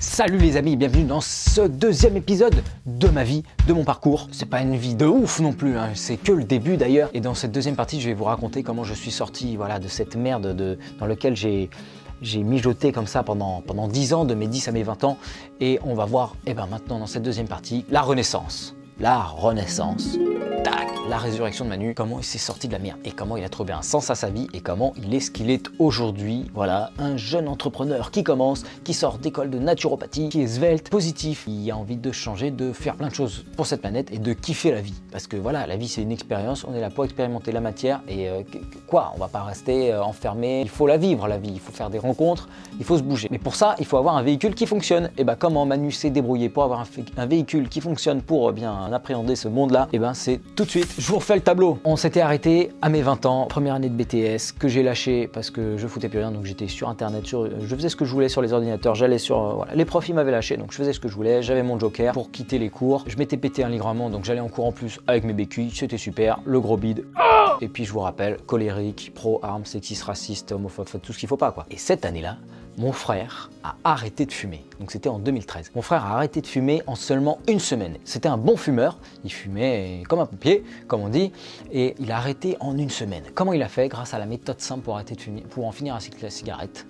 Salut les amis, bienvenue dans ce deuxième épisode de ma vie, de mon parcours. C'est pas une vie de ouf non plus, hein. C'est que le début d'ailleurs. Et dans cette deuxième partie, je vais vous raconter comment je suis sorti de cette merde dans laquelle j'ai mijoté comme ça pendant 10 ans, de mes 10 à mes 20 ans. Et on va voir maintenant dans cette deuxième partie, la renaissance. La renaissance. Tac, la résurrection de Manu, comment il s'est sorti de la merde et comment il a trouvé un sens à sa vie et comment il est ce qu'il est aujourd'hui. Voilà, un jeune entrepreneur qui commence, qui sort d'école de naturopathie, qui est svelte, positif, qui a envie de changer, de faire plein de choses pour cette planète et de kiffer la vie. Parce que voilà, la vie c'est une expérience, on est là pour expérimenter la matière et on va pas rester enfermé, il faut la vivre la vie, il faut faire des rencontres, il faut se bouger. Mais pour ça, il faut avoir un véhicule qui fonctionne. Et comment Manu s'est débrouillé pour avoir un véhicule qui fonctionne pour bien appréhender ce monde-là, c'est tout de suite. Je vous refais le tableau. On s'était arrêté à mes 20 ans, première année de BTS, que j'ai lâché parce que je foutais plus rien, donc j'étais sur internet, je faisais ce que je voulais sur les ordinateurs, j'allais sur... Les profs ils m'avaient lâché, donc je faisais ce que je voulais, j'avais mon joker pour quitter les cours. Je m'étais pété un ligament, donc j'allais en cours en plus avec mes béquilles, c'était super, le gros bide. Et puis je vous rappelle, colérique, pro-armes, sexiste, raciste, homophobe, tout ce qu'il faut pas quoi. Et cette année-là, mon frère a arrêté de fumer. Donc c'était en 2013. Mon frère a arrêté de fumer en seulement une semaine. C'était un bon fumeur. Il fumait comme un pompier, comme on dit. Et il a arrêté en une semaine. Comment il a fait? Grâce à la méthode simple pour arrêter de fumer, pour en finir avec la cigarette.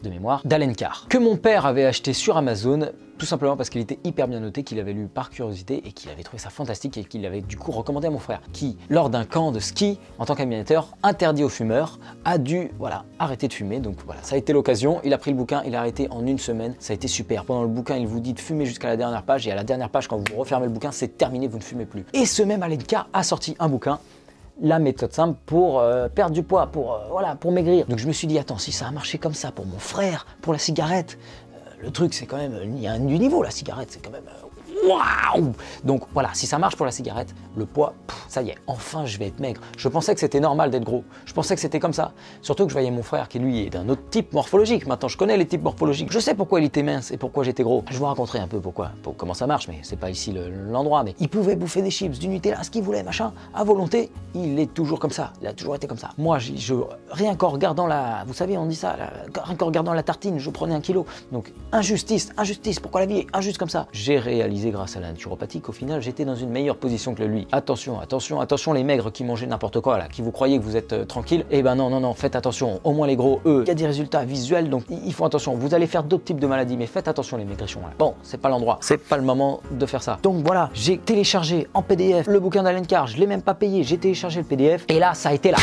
De mémoire, d'Alencar, que mon père avait acheté sur Amazon, tout simplement parce qu'il était hyper bien noté, qu'il avait lu par curiosité et qu'il avait trouvé ça fantastique et qu'il avait du coup recommandé à mon frère, qui, lors d'un camp de ski, en tant qu'animateur, interdit aux fumeurs, a dû arrêter de fumer. Donc voilà, ça a été l'occasion, il a pris le bouquin, il a arrêté en une semaine, ça a été super. Pendant le bouquin, il vous dit de fumer jusqu'à la dernière page et à la dernière page, quand vous refermez le bouquin, c'est terminé, vous ne fumez plus. Et ce même Alencar a sorti un bouquin, la méthode simple pour perdre du poids, pour maigrir. Donc je me suis dit, attends, si ça a marché comme ça pour mon frère, pour la cigarette, le truc c'est quand même, il y a du niveau, la cigarette, c'est quand même... Waouh! Donc voilà, si ça marche pour la cigarette, le poids, ça y est, enfin je vais être maigre. Je pensais que c'était normal d'être gros, je pensais que c'était comme ça. Surtout que je voyais mon frère qui lui est d'un autre type morphologique. Maintenant je connais les types morphologiques, je sais pourquoi il était mince et pourquoi j'étais gros. Je vous raconterai un peu comment ça marche, mais c'est pas ici l'endroit. Mais il pouvait bouffer des chips, du Nutella, ce qu'il voulait, machin, à volonté. Il est toujours comme ça, il a toujours été comme ça. Moi, rien qu'en regardant vous savez, on dit ça, rien qu'en regardant la tartine, je prenais 1 kilo. Donc injustice, pourquoi la vie est injuste comme ça? J'ai réalisé grâce à la naturopathie qu'au final j'étais dans une meilleure position que lui. Attention les maigres qui mangeaient n'importe quoi là, qui vous croyez que vous êtes tranquille, non, faites attention. Au moins les gros, eux, il y a des résultats visuels, donc ils font attention. Vous allez faire d'autres types de maladies, mais faites attention les maigrichons là. Bon, c'est pas l'endroit, c'est pas le moment de faire ça. Donc voilà, j'ai téléchargé en PDF le bouquin d'Alencar, je l'ai même pas payé, j'ai téléchargé le PDF et là ça a été la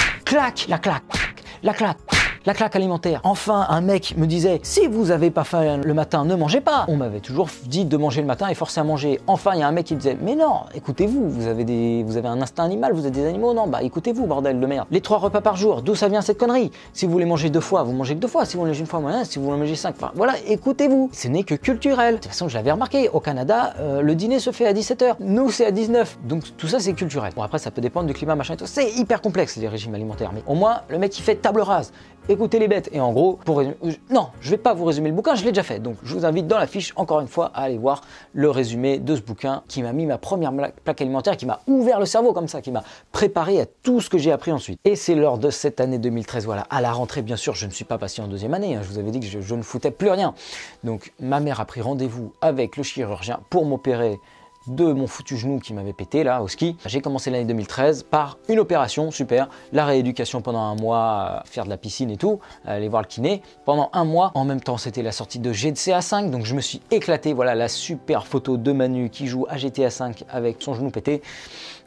claque alimentaire. Enfin, un mec me disait, si vous avez pas faim le matin, ne mangez pas. On m'avait toujours dit de manger le matin et forcer à manger. Enfin, il y a un mec qui disait, mais non, écoutez-vous, vous avez un instinct animal, vous êtes des animaux, non, écoutez-vous, bordel de merde. Les 3 repas par jour, d'où ça vient cette connerie? Si vous voulez manger 2 fois, vous mangez que 2 fois. Si vous mangez une fois, si vous voulez manger 5, voilà, écoutez-vous. Ce n'est que culturel. De toute façon, je l'avais remarqué, au Canada, le dîner se fait à 17 h. Nous, c'est à 19. Donc tout ça, c'est culturel. Bon, après, ça peut dépendre du climat, machin et tout. C'est hyper complexe, les régimes alimentaires. Mais au moins, le mec, il fait table rase. Écoutez les bêtes. Et en gros, pour résumer, non, je vais pas vous résumer le bouquin, je l'ai déjà fait. Donc je vous invite dans la fiche, encore une fois, à aller voir le résumé de ce bouquin qui m'a mis ma première plaque alimentaire, qui m'a ouvert le cerveau comme ça, qui m'a préparé à tout ce que j'ai appris ensuite. Et c'est lors de cette année 2013, voilà, à la rentrée, bien sûr, je ne suis pas passé en 2e année, hein, je vous avais dit que je ne foutais plus rien. Donc ma mère a pris rendez-vous avec le chirurgien pour m'opérer de mon foutu genou qui m'avait pété là au ski. J'ai commencé l'année 2013 par une opération, super, la rééducation pendant 1 mois, faire de la piscine et tout, aller voir le kiné pendant 1 mois. En même temps, c'était la sortie de GTA 5, donc je me suis éclaté. Voilà la super photo de Manu qui joue à GTA 5 avec son genou pété.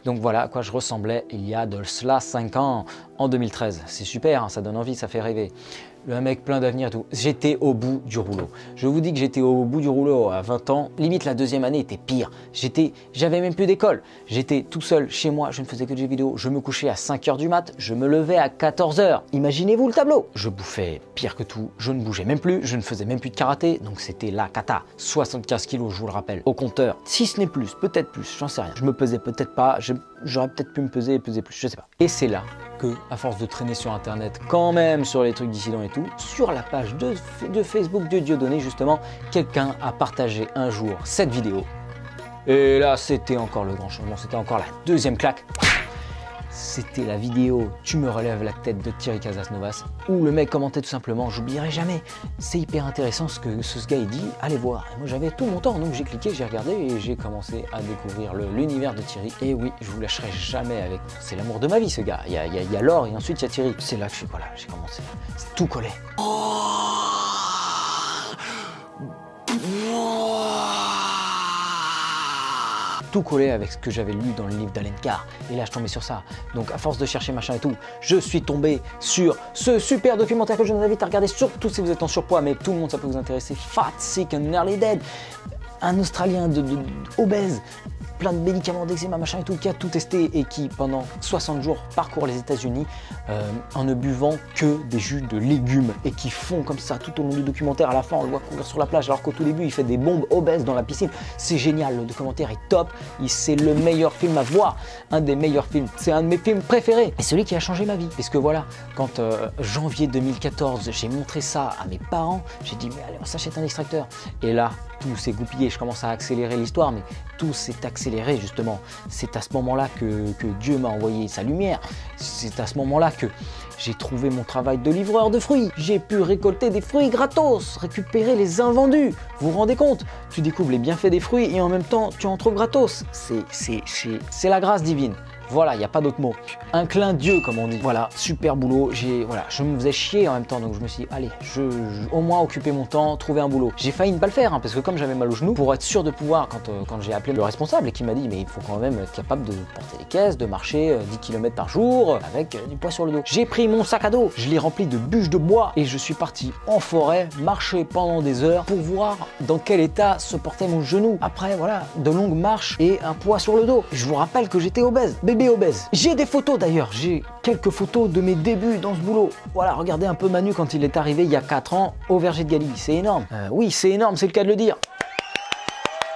Donc voilà à quoi je ressemblais il y a de cela 5 ans en 2013. C'est super, hein, ça donne envie, ça fait rêver. Le mec plein d'avenir et tout. J'étais au bout du rouleau. Je vous dis que j'étais au bout du rouleau à 20 ans. Limite la 2e année était pire. J'avais même plus d'école. J'étais tout seul chez moi, je ne faisais que des jeux vidéo. Je me couchais à 5 h du mat, je me levais à 14 h. Imaginez-vous le tableau. Je bouffais pire que tout, je ne bougeais même plus, je ne faisais même plus de karaté. Donc c'était la cata. 75 kilos, je vous le rappelle, au compteur. Si ce n'est plus, peut-être plus, j'en sais rien. Je me pesais peut-être pas, j'aurais peut-être pu me peser plus, je sais pas. Et c'est là que, à force de traîner sur internet, quand même sur les trucs dissidents et tout, sur la page de Facebook de Dieudonné justement, quelqu'un a partagé un jour cette vidéo. Et là, c'était encore le grand changement, c'était encore la 2e claque. c'était la vidéo Tu me relèves la tête de Thierry Casasnovas, où le mec commentait tout simplement, j'oublierai jamais, c'est hyper intéressant ce que ce gars il dit, allez voir. Et moi j'avais tout mon temps, donc j'ai cliqué, j'ai regardé et j'ai commencé à découvrir l'univers de Thierry. Et oui, je vous lâcherai jamais avec, c'est l'amour de ma vie ce gars, il y a Laure et ensuite il y a Thierry. C'est là que voilà, j'ai commencé, tout collé. Tout collé avec ce que j'avais lu dans le livre d'Alain Carr. Et là, je tombais sur ça. Donc, à force de chercher machin et tout, je suis tombé sur ce super documentaire que je vous invite à regarder, surtout si vous êtes en surpoids, mais tout le monde, ça peut vous intéresser. Fat, Sick and Nearly Dead. Un Australien obèse, plein de médicaments d'eczéma, machin et tout, qui a tout testé et qui, pendant 60 jours, parcourt les États-Unis en ne buvant que des jus de légumes et qui font comme ça tout au long du documentaire. À la fin, on le voit courir sur la plage alors qu'au tout début, il fait des bombes obèses dans la piscine. C'est génial, le documentaire est top. C'est le meilleur film à voir, un des meilleurs films. C'est un de mes films préférés et celui qui a changé ma vie. Parce que voilà, quand janvier 2014, j'ai montré ça à mes parents, j'ai dit mais allez, on s'achète un extracteur. Et là, tout s'est goupillé, je commence à accélérer l'histoire, mais tout s'est accéléré justement. C'est à ce moment-là que Dieu m'a envoyé sa lumière. C'est à ce moment-là que j'ai trouvé mon travail de livreur de fruits. J'ai pu récolter des fruits gratos, récupérer les invendus. Vous vous rendez compte? Tu découvres les bienfaits des fruits et en même temps, tu en trouves gratos. C'est la grâce divine. Voilà, il n'y a pas d'autre mot. Un clin Dieu, comme on dit. Voilà, super boulot. Voilà, je me faisais chier en même temps, donc je me suis dit, allez, au moins occuper mon temps, trouver un boulot. J'ai failli ne pas le faire, hein, parce que comme j'avais mal au genou, pour être sûr de pouvoir, quand j'ai appelé le responsable et qui m'a dit, mais il faut quand même être capable de porter les caisses, de marcher 10 km par jour, avec du poids sur le dos. J'ai pris mon sac à dos, je l'ai rempli de bûches de bois et je suis parti en forêt, marcher pendant des heures pour voir dans quel état se portait mon genou. Après, voilà, de longues marches et un poids sur le dos. Je vous rappelle que j'étais obèse. Obèse. J'ai des photos d'ailleurs, j'ai quelques photos de mes débuts dans ce boulot. Voilà, regardez un peu Manu quand il est arrivé il y a 4 ans au Verger de Galie, c'est énorme. Oui, c'est énorme, c'est le cas de le dire.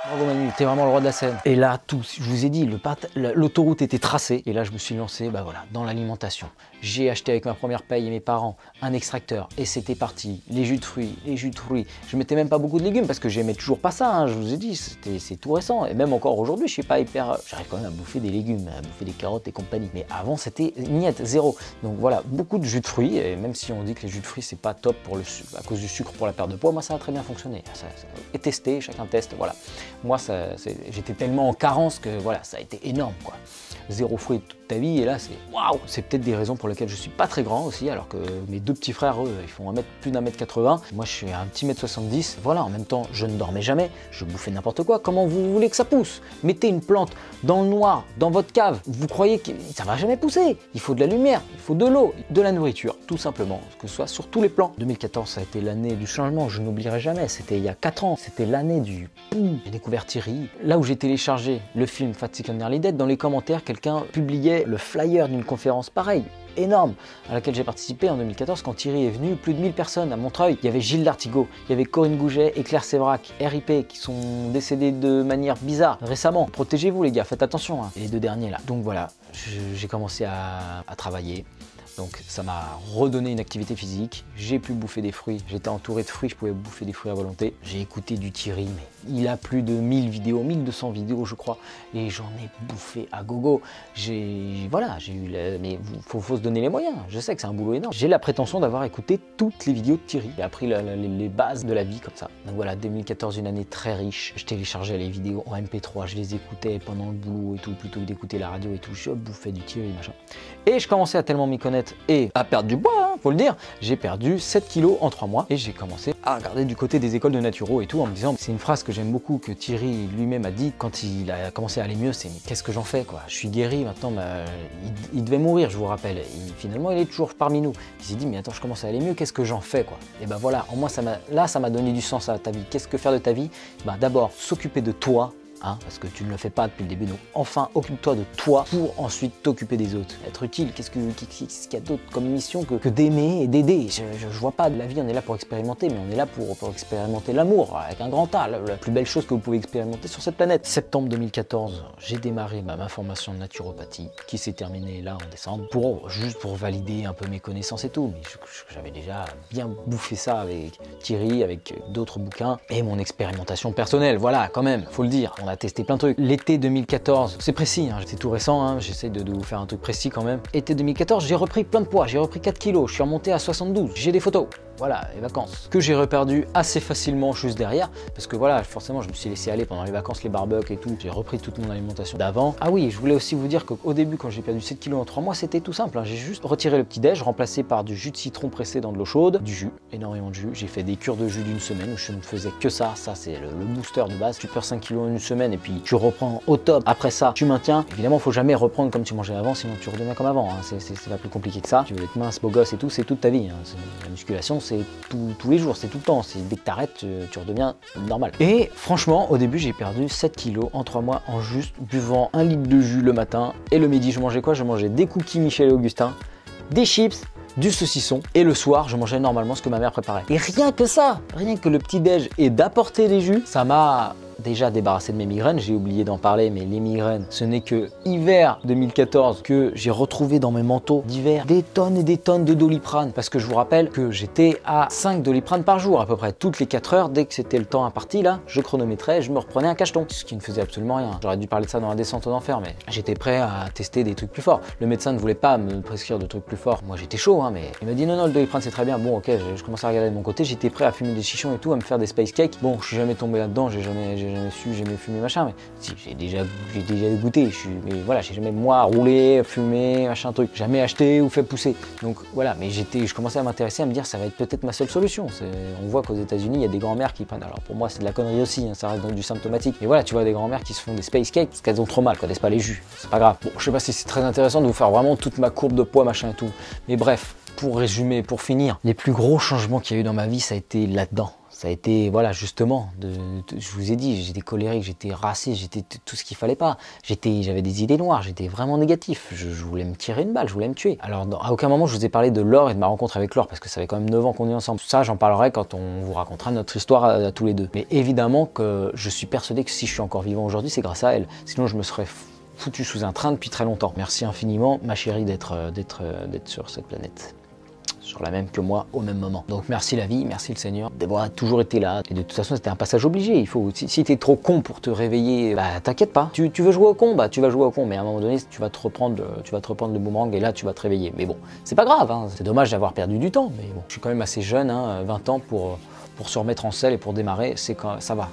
Bravo Manu, t'es vraiment le roi de la scène. Et là, je vous ai dit, l'autoroute était tracée. Et là, je me suis lancé voilà, dans l'alimentation. J'ai acheté avec ma première paye et mes parents un extracteur. Et c'était parti. Les jus de fruits, les jus de fruits. Je mettais même pas beaucoup de légumes parce que j'aimais toujours pas ça. Hein, je vous ai dit, c'est tout récent. Et même encore aujourd'hui, je suis pas hyper... J'arrive quand même à bouffer des légumes, à bouffer des carottes et compagnie. Mais avant, c'était niette, zéro. Donc voilà, beaucoup de jus de fruits. Et même si on dit que les jus de fruits, c'est pas top à cause du sucre pour la perte de poids, moi, ça a très bien fonctionné. Ça est testé, chacun teste, voilà. Moi, j'étais tellement en carence que voilà, ça a été énorme, quoi. Zéro fruit toute ta vie, et là, c'est waouh! C'est peut-être des raisons pour lesquelles je suis pas très grand aussi, alors que mes deux petits frères, eux, ils font plus d'1m80. Moi, je suis un petit m70. Voilà, en même temps, je ne dormais jamais, je bouffais n'importe quoi. Comment vous voulez que ça pousse? Mettez une plante dans le noir, dans votre cave. Vous croyez que ça va jamais pousser? Il faut de la lumière, il faut de l'eau, de la nourriture, tout simplement, que ce soit sur tous les plans. 2014, ça a été l'année du changement, je n'oublierai jamais. C'était il y a 4 ans, c'était l'année du boum. J'ai découvert Thierry. Là où j'ai téléchargé le film Fat, Sick and Nearly Dead, dans les commentaires, quelqu'un publiait le flyer d'une conférence pareille, énorme, à laquelle j'ai participé en 2014 quand Thierry est venu, plus de 1000 personnes à Montreuil. Il y avait Gilles Dartigot, il y avait Corinne Gouget et Claire Sévrac, RIP, qui sont décédés de manière bizarre récemment. Protégez-vous les gars, faites attention, hein. Et les deux derniers là. Donc voilà, j'ai commencé à travailler. Donc ça m'a redonné une activité physique, j'ai pu bouffer des fruits, j'étais entouré de fruits, je pouvais bouffer des fruits à volonté. J'ai écouté du Thierry, mais il a plus de 1000 vidéos, 1200 vidéos je crois, et j'en ai bouffé à gogo. Voilà, j'ai eu mais faut se donner les moyens, je sais que c'est un boulot énorme. J'ai la prétention d'avoir écouté toutes les vidéos de Thierry, j'ai appris les bases de la vie comme ça. Donc voilà, 2014, une année très riche, je téléchargeais les vidéos en MP3, je les écoutais pendant le boulot et tout, plutôt que d'écouter la radio et tout, je bouffais du Thierry, machin. Et je commençais à tellement m'y connaître et à perdre du poids, hein, faut le dire. J'ai perdu 7 kilos en 3 mois et j'ai commencé à regarder du côté des écoles de naturo et tout en me disant, c'est une phrase que j'aime beaucoup que Thierry lui-même a dit quand il a commencé à aller mieux, c'est qu'est-ce que j'en fais quoi? Je suis guéri maintenant, il devait mourir, je vous rappelle. Finalement, il est toujours parmi nous. Il s'est dit, mais attends, je commence à aller mieux, qu'est-ce que j'en fais quoi? Et ben voilà, en moi, ça m'a donné du sens à ta vie. Qu'est-ce que faire de ta vie? Ben, d'abord, s'occuper de toi. Hein, parce que tu ne le fais pas depuis le début. Donc enfin, occupe-toi de toi pour ensuite t'occuper des autres. Être utile, qu'est-ce qu'il y a d'autre comme mission que d'aimer et d'aider? Je vois pas de la vie, on est là pour expérimenter, mais on est là pour expérimenter l'amour avec un grand A, la plus belle chose que vous pouvez expérimenter sur cette planète. Septembre 2014, j'ai démarré ma formation de naturopathie qui s'est terminée là en décembre, juste pour valider un peu mes connaissances et tout. Mais j'avais déjà bien bouffé ça avec Thierry, avec d'autres bouquins et mon expérimentation personnelle. Voilà, quand même, faut le dire. On a a testé plein de trucs. L'été 2014, c'est précis, hein, c'est tout récent, hein, j'essaie de vous faire un truc précis quand même. Été 2014, j'ai repris plein de poids, j'ai repris 4 kilos, je suis remonté à 72, j'ai des photos. Voilà, les vacances. Que j'ai reperdu assez facilement juste derrière, parce que voilà, forcément, je me suis laissé aller pendant les vacances, les barbecues et tout. J'ai repris toute mon alimentation d'avant. Ah oui, je voulais aussi vous dire qu'au début, quand j'ai perdu 7 kilos en 3 mois, c'était tout simple, hein. J'ai juste retiré le petit-déj, remplacé par du jus de citron pressé dans de l'eau chaude, du jus, énormément de jus. J'ai fait des cures de jus d'une semaine où je ne faisais que ça. Ça, c'est le booster de base. Tu perds 5 kilos en une semaine et puis tu reprends au top. Après ça, tu maintiens. Évidemment, faut jamais reprendre comme tu mangeais avant, sinon tu redeviens comme avant, hein. C'est pas plus compliqué que ça. Tu veux être mince, beau gosse et tout, c'est toute ta vie, hein. La musculation, c'est tous les jours, c'est tout le temps. Dès que t'arrêtes, tu redeviens normal. Et franchement, au début, j'ai perdu 7 kilos en 3 mois en juste buvant 1 litre de jus le matin. Et le midi, je mangeais quoi? Je mangeais des cookies Michel et Augustin, des chips, du saucisson, et le soir je mangeais normalement ce que ma mère préparait. Et rien que ça, rien que le petit déj et d'apporter des jus, ça m'a déjà débarrassé de mes migraines. J'ai oublié d'en parler, mais les migraines, ce n'est que hiver 2014 que j'ai retrouvé dans mes manteaux d'hiver des tonnes et des tonnes de Doliprane, parce que je vous rappelle que j'étais à 5 Doliprane par jour à peu près. Toutes les 4 heures, dès que c'était le temps imparti là, je chronométrais, je me reprenais un cacheton, ce qui ne faisait absolument rien. J'aurais dû parler de ça dans la descente aux enfers, mais j'étais prêt à tester des trucs plus forts. Le médecin ne voulait pas me prescrire de trucs plus forts. Moi j'étais chaud, hein, mais il m'a dit non, le Doliprane c'est très bien. Bon, ok, je commençais à regarder de mon côté, j'étais prêt à fumer des chichons et tout, à me faire des space cakes. Bon, je suis jamais tombé là-dedans, j'ai jamais su, j'ai jamais fumé machin, mais si, j'ai déjà goûté, mais voilà, j'ai jamais moi roulé, fumé, machin truc, jamais acheté ou fait pousser. Donc voilà, mais je commençais à m'intéresser, à me dire ça va être peut-être ma seule solution. On voit qu'aux États-Unis, il y a des grands-mères qui prennent, alors pour moi c'est de la connerie aussi, hein, ça reste donc du symptomatique. Mais voilà, tu vois des grands-mères qui se font des space cakes parce qu'elles ont trop mal, connaissent pas les jus, c'est pas grave. Bon, je sais pas si c'est très intéressant de vous faire vraiment toute ma courbe de poids machin et tout, mais bref, pour résumer, pour finir, les plus gros changements qu'il y a eu dans ma vie, ça a été là-dedans. Ça a été, voilà, justement, je vous ai dit, j'étais colérique, j'étais raciste, j'étais tout ce qu'il fallait pas. J'avais des idées noires, j'étais vraiment négatif. Je voulais me tirer une balle, je voulais me tuer. Alors, à aucun moment, je vous ai parlé de Laure et de ma rencontre avec Laure, parce que ça fait quand même 9 ans qu'on est ensemble. Ça, j'en parlerai quand on vous racontera notre histoire à tous les deux. Mais évidemment que je suis persuadé que si je suis encore vivant aujourd'hui, c'est grâce à elle. Sinon, je me serais foutu sous un train depuis très longtemps. Merci infiniment, ma chérie, d'être sur cette planète. Sur la même que moi au même moment. Donc merci la vie, merci le Seigneur d'avoir toujours été là. Et de toute façon c'était un passage obligé. Si t'es trop con pour te réveiller, bah t'inquiète pas. Tu veux jouer au con, bah tu vas jouer au con. Mais à un moment donné, tu vas te reprendre le boomerang et là tu vas te réveiller. Mais bon, c'est pas grave, hein. C'est dommage d'avoir perdu du temps. Mais bon, je suis quand même assez jeune, hein, 20 ans pour se remettre en selle et pour démarrer, c'est quand ça va,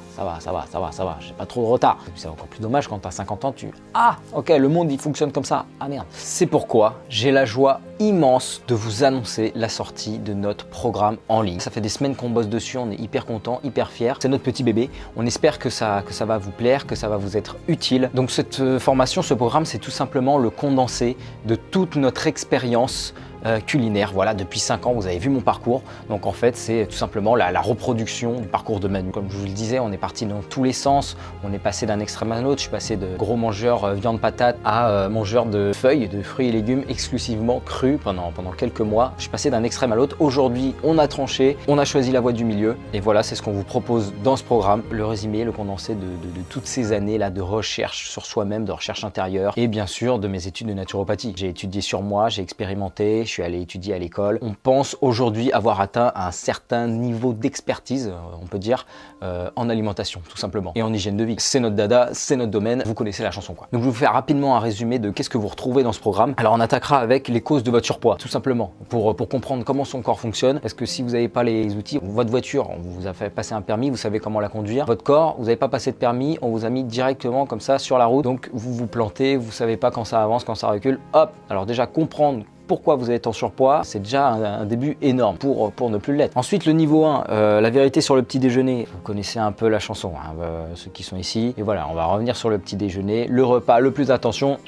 j'ai pas trop de retard. C'est encore plus dommage quand t'as 50 ans, ah, ok, le monde il fonctionne comme ça, ah merde. C'est pourquoi j'ai la joie immense de vous annoncer la sortie de notre programme en ligne. Ça fait des semaines qu'on bosse dessus, on est hyper content, hyper fier. C'est notre petit bébé, on espère que ça va vous plaire, que ça va vous être utile. Donc cette formation, ce programme, c'est tout simplement le condensé de toute notre expérience culinaire. Voilà, depuis 5 ans, vous avez vu mon parcours. Donc en fait, c'est tout simplement la reproduction du parcours de Manu. Comme je vous le disais, on est parti dans tous les sens. On est passé d'un extrême à l'autre. Je suis passé de gros mangeur viande patate à mangeur de feuilles, de fruits et légumes exclusivement crus pendant quelques mois. Je suis passé d'un extrême à l'autre. Aujourd'hui, on a tranché, on a choisi la voie du milieu. Et voilà, c'est ce qu'on vous propose dans ce programme. Le résumé, le condensé de toutes ces années là de recherche sur soi-même, de recherche intérieure et bien sûr de mes études de naturopathie. J'ai étudié sur moi, j'ai expérimenté, je suis allé étudier à l'école. On pense aujourd'hui avoir atteint un certain niveau d'expertise, on peut dire, en alimentation, tout simplement, et en hygiène de vie. C'est notre dada, c'est notre domaine, vous connaissez la chanson quoi. Donc je vais vous faire rapidement un résumé de qu'est-ce que vous retrouvez dans ce programme. Alors on attaquera avec les causes de votre surpoids, tout simplement, pour comprendre comment son corps fonctionne, parce que si vous n'avez pas les outils, votre voiture, on vous a fait passer un permis, vous savez comment la conduire. Votre corps, vous n'avez pas passé de permis, on vous a mis directement comme ça sur la route, donc vous vous plantez, vous savez pas quand ça avance, quand ça recule, hop. Alors déjà comprendre pourquoi vous êtes en surpoids, c'est déjà un début énorme pour ne plus l'être. Ensuite, le niveau 1, la vérité sur le petit déjeuner. Vous connaissez un peu la chanson, hein, ceux qui sont ici. Et voilà, on va revenir sur le petit déjeuner. Le repas le plus attention,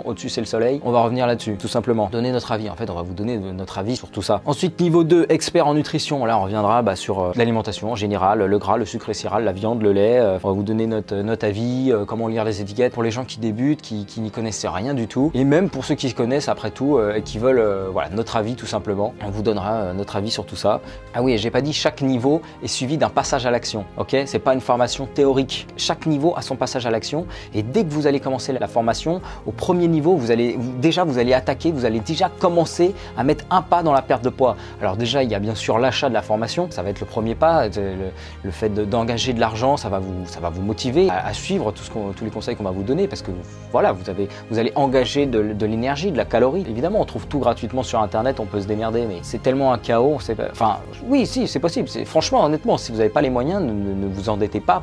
au-dessus c'est le soleil. On va revenir là-dessus, tout simplement. Donner notre avis, en fait, on va vous donner notre avis sur tout ça. Ensuite, niveau 2, expert en nutrition. Là, on reviendra sur l'alimentation en général, le gras, le sucre et céréales, la viande, le lait. On va vous donner notre avis, comment lire les étiquettes pour les gens qui débutent, qui n'y connaissent rien du tout. Et même pour ceux qui se connaissent, après tout, vous et qui veulent voilà, notre avis tout simplement. On vous donnera notre avis sur tout ça. Ah oui, j'ai pas dit, chaque niveau est suivi d'un passage à l'action, ok? C'est pas une formation théorique. Chaque niveau a son passage à l'action et dès que vous allez commencer la formation, au premier niveau, vous allez attaquer, vous allez déjà commencer à mettre un pas dans la perte de poids. Alors déjà, il y a bien sûr l'achat de la formation, ça va être le premier pas, le fait d'engager de l'argent, ça va vous motiver à suivre tous les conseils qu'on va vous donner parce que voilà, vous allez engager de l'énergie, de la calorie. Évidemment, on trouve tout gratuitement sur internet, on peut se démerder, mais c'est tellement un chaos, enfin oui, si, c'est possible. Franchement, honnêtement, si vous n'avez pas les moyens, ne vous endettez pas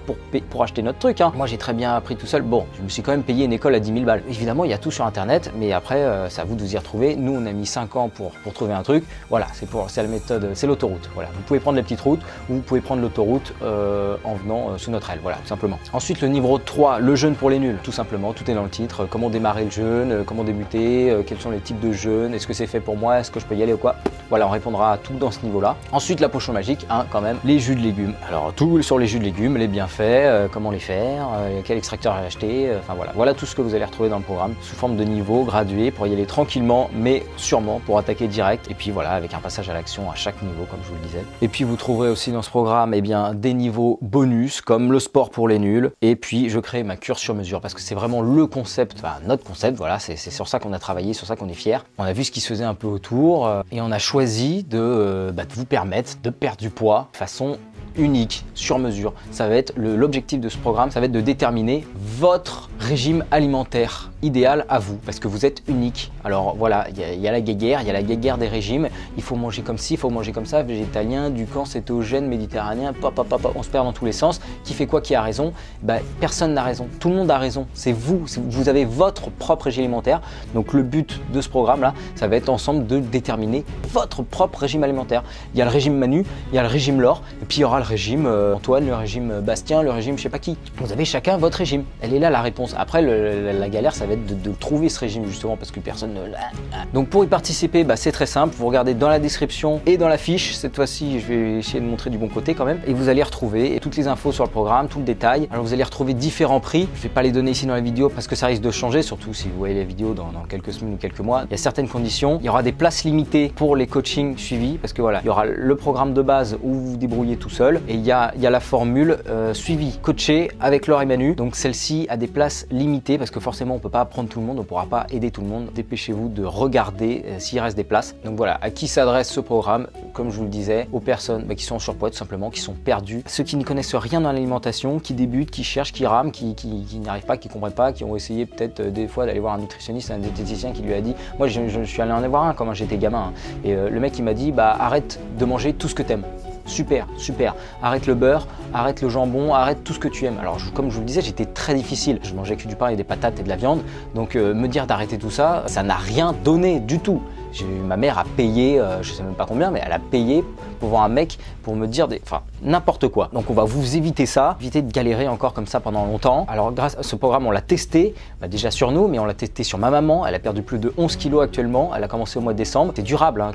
pour acheter notre truc, hein. Moi, j'ai très bien appris tout seul. Bon, je me suis quand même payé une école à 10 000 balles. Évidemment, il y a tout sur internet, mais après, c'est à vous de vous y retrouver. Nous, on a mis 5 ans pour trouver un truc. Voilà, c'est la méthode, c'est l'autoroute. Voilà, vous pouvez prendre les petites routes ou vous pouvez prendre l'autoroute en venant sous notre aile. Voilà, tout simplement. Ensuite, le niveau 3, le jeûne pour les nuls. Tout simplement, tout est dans le titre. Comment démarrer le jeûne, comment débuter, quels sont les types de jeûne, est-ce que c'est fait pour moi, est-ce que je peux y aller ou quoi. Voilà, on répondra à tout dans ce niveau-là. Ensuite, la potion magique, hein, quand même, les jus de légumes. Alors, tout sur les jus de légumes, les bienfaits, comment les faire, quel extracteur acheter, enfin voilà. Voilà tout ce que vous allez retrouver dans le programme, sous forme de niveau, gradué, pour y aller tranquillement, mais sûrement pour attaquer direct. Et puis voilà, avec un passage à l'action à chaque niveau, comme je vous le disais. Et puis, vous trouverez aussi dans ce programme, eh bien, des niveaux bonus, comme le sport pour les nuls. Et puis, je crée ma cure sur mesure, parce que c'est vraiment le concept, enfin, notre concept, voilà, c'est sur ça qu'on a travaillé, sur ça qu'on est fiers. On a vu ce qui se faisait un peu autour, et on a choisi de vous permettre de perdre du poids de façon unique, sur mesure. Ça va être l'objectif de ce programme, ça va être de déterminer votre régime alimentaire idéal à vous, parce que vous êtes unique. Alors voilà, il y a la guéguerre des régimes, il faut manger comme ci, il faut manger comme ça, végétalien, ducan, cétogène, méditerranéen, on se perd dans tous les sens. Qui fait quoi, qui a raison? Personne n'a raison, tout le monde a raison, c'est vous avez votre propre régime alimentaire. Donc le but de ce programme là, ça va être ensemble de déterminer votre propre régime alimentaire. Il y a le régime Manu, il y a le régime Laure, et puis il y aura le régime Antoine, le régime Bastien, le régime je sais pas qui. Vous avez chacun votre régime, elle est là la réponse. Après la galère, ça va être de trouver ce régime justement, parce que personne ne l'a. Donc pour y participer, c'est très simple, vous regardez dans la description et dans la fiche. Cette fois-ci, je vais essayer de montrer du bon côté quand même, et vous allez retrouver toutes les infos sur le programme, tout le détail. Alors vous allez retrouver différents prix, je vais pas les donner ici dans la vidéo parce que ça risque de changer, surtout si vous voyez les vidéos dans quelques semaines ou quelques mois. Il y a certaines conditions, il y aura des places limitées pour les coachings suivis, parce que voilà, il y aura le programme de base où vous vous débrouillez tout seul, et il y a la formule suivi coaché avec Laure et Manu. Donc celle-ci a des places limitées, parce que forcément on peut pas prendre tout le monde, on pourra pas aider tout le monde. Dépêchez-vous de regarder s'il reste des places. Donc voilà, à qui s'adresse ce programme? Comme je vous le disais, aux personnes qui sont en surpoids tout simplement, qui sont perdues, ceux qui ne connaissent rien dans l'alimentation, qui débutent, qui cherchent, qui rament, qui n'y arrivent pas, qui comprennent pas, qui ont essayé peut-être des fois d'aller voir un nutritionniste, un diététicien qui lui a dit, moi je suis allé en voir un quand j'étais gamin, hein, et le mec il m'a dit arrête de manger tout ce que t'aimes. Super, super. Arrête le beurre, arrête le jambon, arrête tout ce que tu aimes. Alors, comme je vous le disais, j'étais très difficile. Je mangeais que du pain et des patates et de la viande. Donc, me dire d'arrêter tout ça, ça n'a rien donné du tout. Ma mère a payé, je sais même pas combien, mais elle a payé pour voir un mec pour me dire n'importe quoi. Donc on va vous éviter ça, éviter de galérer encore comme ça pendant longtemps. Alors grâce à ce programme, on l'a testé, déjà sur nous, mais on l'a testé sur ma maman. Elle a perdu plus de 11 kilos actuellement. Elle a commencé au mois de décembre. C'est durable, hein,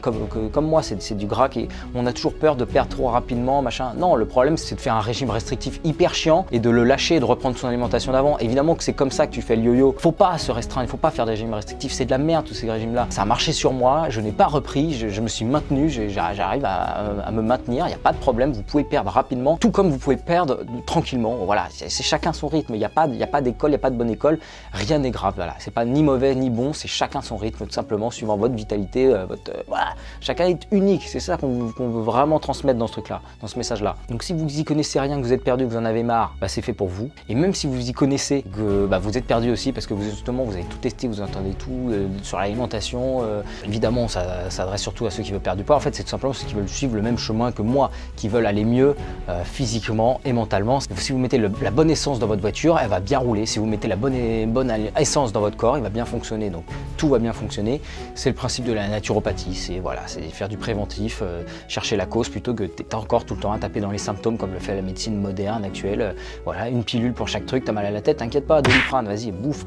comme moi, c'est du gras et on a toujours peur de perdre trop rapidement, machin. Non, le problème c'est de faire un régime restrictif hyper chiant et de le lâcher et de reprendre son alimentation d'avant. Évidemment que c'est comme ça que tu fais le yo-yo. Faut pas se restreindre, il faut pas faire des régimes restrictifs. C'est de la merde tous ces régimes-là. Ça a marché sur moi. Je n'ai pas repris, je me suis maintenu, j'arrive à me maintenir, il n'y a pas de problème, vous pouvez perdre rapidement, tout comme vous pouvez perdre tranquillement. Voilà, c'est chacun son rythme, il n'y a pas d'école, il n'y a pas de bonne école, rien n'est grave, voilà, c'est pas ni mauvais ni bon, c'est chacun son rythme, tout simplement, suivant votre vitalité, voilà, chacun est unique, c'est ça qu'on veut vraiment transmettre dans ce truc-là, dans ce message-là. Donc si vous y connaissez rien, que vous êtes perdu, que vous en avez marre, c'est fait pour vous. Et même si vous y connaissez, que vous êtes perdu aussi, parce que justement vous avez tout testé, vous entendez tout sur l'alimentation, évidemment ça s'adresse surtout à ceux qui veulent perdre du poids. En fait, c'est tout simplement ceux qui veulent suivre le même chemin que moi, qui veulent aller mieux physiquement et mentalement. Si vous mettez la bonne essence dans votre voiture, elle va bien rouler. Si vous mettez la bonne essence dans votre corps, il va bien fonctionner. Donc tout va bien fonctionner. C'est le principe de la naturopathie. C'est faire du préventif, chercher la cause plutôt que d'être encore tout le temps à taper dans les symptômes comme le fait la médecine moderne actuelle. Voilà, une pilule pour chaque truc. T'as mal à la tête, t'inquiète pas, Doliprane, vas-y, bouffe.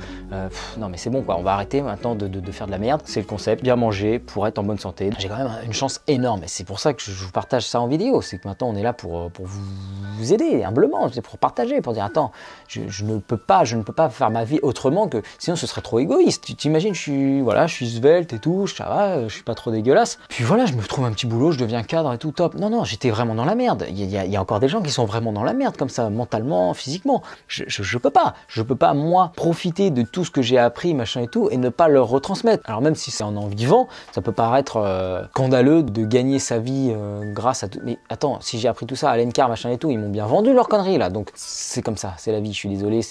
Non mais c'est bon quoi. On va arrêter maintenant de faire de la merde. C'est le concept. Bien manger pour être en bonne santé. J'ai quand même une chance énorme et c'est pour ça que je vous partage ça en vidéo. C'est que maintenant on est là pour pour vous aider humblement, c'est pour partager, pour dire attends, je ne peux pas faire ma vie autrement que, sinon ce serait trop égoïste. Tu t'imagines, je suis svelte et tout, ça va, je suis pas trop dégueulasse. Puis voilà, je me trouve un petit boulot, je deviens cadre et tout, top. Non, j'étais vraiment dans la merde. Il y a encore des gens qui sont vraiment dans la merde comme ça, mentalement, physiquement. Je peux pas, moi, profiter de tout ce que j'ai appris, machin et tout, et ne pas leur retransmettre. Alors même si c'est en vivant, ça peut paraître scandaleux de gagner sa vie grâce à tout. Mais attends, si j'ai appris tout ça à l'ENCAR, machin et tout, ils m'ont bien vendu leur connerie là. Donc c'est comme ça, c'est la vie, je suis désolé,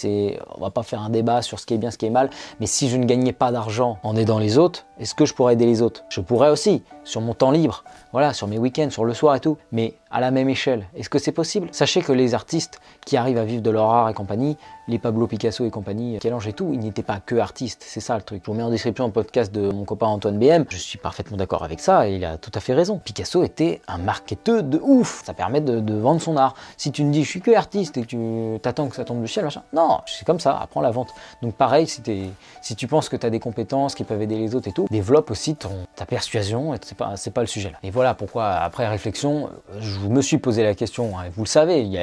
on va pas faire un débat sur ce qui est bien, ce qui est mal, mais si je ne gagnais pas d'argent en aidant les autres, est-ce que je pourrais aider les autres? Je pourrais aussi, sur mon temps libre, voilà, sur mes week-ends, sur le soir et tout, mais à la même échelle, est-ce que c'est possible? Sachez que les artistes qui arrivent à vivre de leur art et compagnie, les Pablo Picasso et compagnie, Michel-Ange et tout, ils n'étaient pas que artistes, c'est ça le truc. Je vous mets en description un podcast de mon copain Antoine BM, je suis parfaitement d'accord avec ça et il a tout à fait raison. Picasso était un marketeur de ouf, ça permet de vendre son art. Si tu me dis je suis que artiste et que tu t'attends que ça tombe du ciel, machin, non, c'est comme ça, apprends la vente. Donc pareil, si tu penses que tu as des compétences qui peuvent aider les autres et tout, développe aussi ta persuasion, et c'est pas le sujet là. Et voilà pourquoi, après réflexion, je me suis posé la question, hein, vous le savez, il y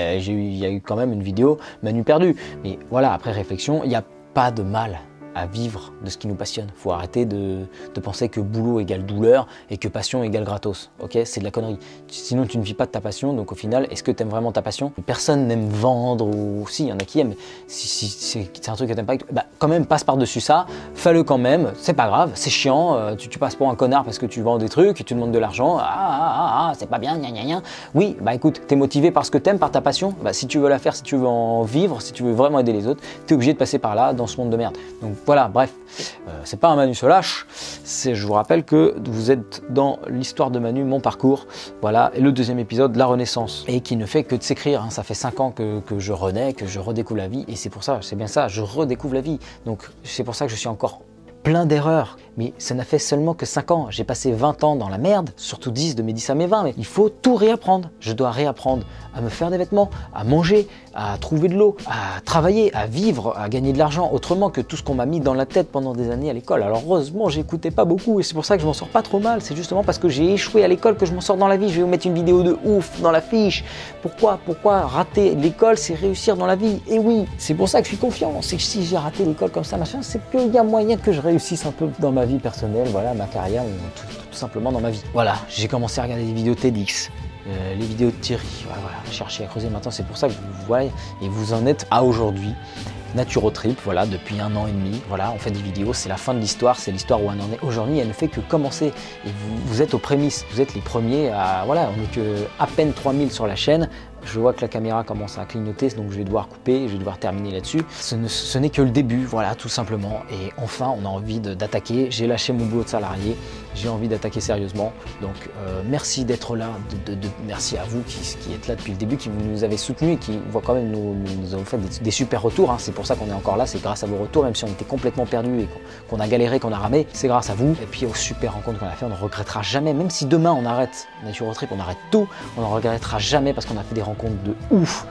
a eu quand même une vidéo Manu perdu, mais voilà, après réflexion, il n'y a pas de mal à vivre de ce qui nous passionne. Faut arrêter de penser que boulot égale douleur et que passion égale gratos, ok? C'est de la connerie. Sinon, tu ne vis pas de ta passion, donc au final, est-ce que tu aimes vraiment ta passion? Personne n'aime vendre, ou si, il y en a qui aiment, mais si c'est un truc que tu n'aimes pas, bah, quand même, passe par-dessus ça, fais-le quand même, c'est pas grave, c'est chiant, tu passes pour un connard parce que tu vends des trucs, tu demandes de l'argent, c'est pas bien, gna gna gna. Oui, bah écoute, t'es motivé par ce que t'aimes, par ta passion, bah si tu veux la faire, si tu veux en vivre, si tu veux vraiment aider les autres, t'es obligé de passer par là, dans ce monde de merde. Donc voilà, bref, c'est pas un Manu se lâche, je vous rappelle que vous êtes dans l'histoire de Manu, mon parcours, voilà, et le deuxième épisode, la renaissance, et qui ne fait que de s'écrire, hein. Ça fait 5 ans que je renais, que je redécouvre la vie, et c'est pour ça, c'est bien ça, je redécouvre la vie, donc c'est pour ça que je suis encore plein d'erreurs, mais ça n'a fait seulement que 5 ans, j'ai passé 20 ans dans la merde, surtout 10 de mes 10 à mes 20, mais il faut tout réapprendre, je dois réapprendre à me faire des vêtements, à manger, à trouver de l'eau, à travailler, à vivre, à gagner de l'argent, autrement que tout ce qu'on m'a mis dans la tête pendant des années à l'école. Alors heureusement, j'écoutais pas beaucoup, et c'est pour ça que je m'en sors pas trop mal, c'est justement parce que j'ai échoué à l'école que je m'en sors dans la vie. Je vais vous mettre une vidéo de ouf dans la fiche. Pourquoi rater l'école, c'est réussir dans la vie? Et oui, c'est pour ça que je suis confiant, c'est que si j'ai raté l'école comme ça, machin, c'est qu'il y a moyen que je réussisse un peu dans ma vie personnelle, voilà, ma carrière, tout simplement dans ma vie. Voilà, j'ai commencé à regarder des vidéos TEDx, les vidéos de Thierry, voilà, chercher à creuser. Maintenant, c'est pour ça que vous voyez, et vous en êtes à aujourd'hui. Naturotrip, voilà, depuis 1 an et demi, voilà, on fait des vidéos, c'est la fin de l'histoire, c'est l'histoire où on en est aujourd'hui, elle ne fait que commencer, et vous êtes aux prémices, vous êtes les premiers à, voilà, on n'est que à peine 3000 sur la chaîne, je vois que la caméra commence à clignoter, donc je vais devoir couper, je vais devoir terminer là-dessus. Ce n'est que le début, voilà, tout simplement. Et enfin, on a envie d'attaquer. J'ai lâché mon boulot de salarié, j'ai envie d'attaquer sérieusement. Donc, merci d'être là, merci à vous qui êtes là depuis le début, qui nous avez soutenus et qui voient quand même nous avons fait des super retours. Hein. C'est pour ça qu'on est encore là, c'est grâce à vos retours, même si on était complètement perdus et qu'on a galéré, qu'on a ramé, c'est grâce à vous. Et puis aux super rencontres qu'on a fait, on ne regrettera jamais, même si demain on arrête Naturotrip, on arrête tout, on n'en regrettera jamais parce qu'on a fait des rencontres de ouf,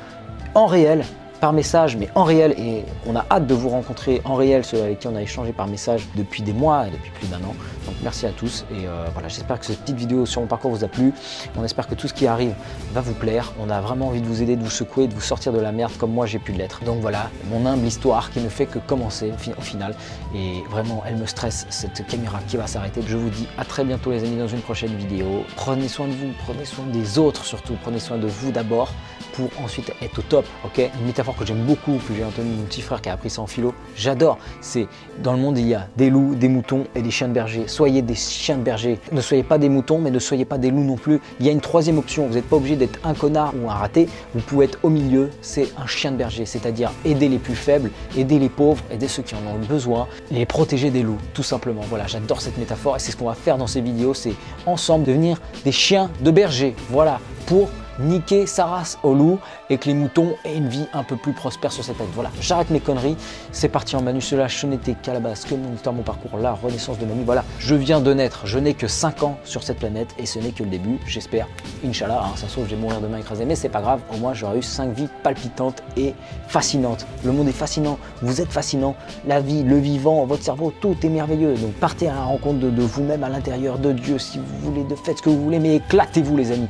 en réel, par message, mais en réel, et on a hâte de vous rencontrer en réel, ceux avec qui on a échangé par message depuis des mois et depuis plus d'1 an. Donc merci à tous, et voilà, j'espère que cette petite vidéo sur mon parcours vous a plu. On espère que tout ce qui arrive va vous plaire. On a vraiment envie de vous aider, de vous secouer, de vous sortir de la merde comme moi j'ai pu l'être. Donc voilà, mon humble histoire qui ne fait que commencer au final, et vraiment elle me stresse, cette caméra qui va s'arrêter. Je vous dis à très bientôt les amis dans une prochaine vidéo. Prenez soin de vous, prenez soin des autres surtout, prenez soin de vous d'abord pour ensuite être au top, ok? Une métaphore que j'aime beaucoup, que j'ai entendu mon petit frère qui a appris ça en philo, j'adore, c'est dans le monde il y a des loups, des moutons et des chiens de berger. Soyez des chiens de berger, ne soyez pas des moutons, mais ne soyez pas des loups non plus. Il y a une troisième option, vous n'êtes pas obligé d'être un connard ou un raté, vous pouvez être au milieu, c'est un chien de berger, c'est-à-dire aider les plus faibles, aider les pauvres, aider ceux qui en ont besoin, les protéger des loups, tout simplement. Voilà, j'adore cette métaphore et c'est ce qu'on va faire dans ces vidéos, c'est ensemble devenir des chiens de berger, voilà, pour niquer sa race au loup et que les moutons aient une vie un peu plus prospère sur cette planète. Voilà, j'arrête mes conneries, c'est parti en Manu se lâche, ce n'était qu'à la base que mon histoire, mon parcours, la renaissance de Manu. Voilà, je viens de naître, je n'ai que 5 ans sur cette planète et ce n'est que le début, j'espère, Inch'Allah, hein, ça se trouve je vais mourir demain écrasé, mais c'est pas grave, au moins j'aurai eu 5 vies palpitantes et fascinantes. Le monde est fascinant, vous êtes fascinant, la vie, le vivant, votre cerveau, tout est merveilleux. Donc partez à la rencontre de vous-même à l'intérieur de Dieu si vous voulez, faites ce que vous voulez, mais éclatez-vous les amis.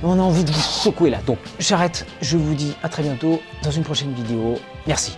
on a envie de vous secouer là. Donc j'arrête, je vous dis à très bientôt dans une prochaine vidéo. Merci.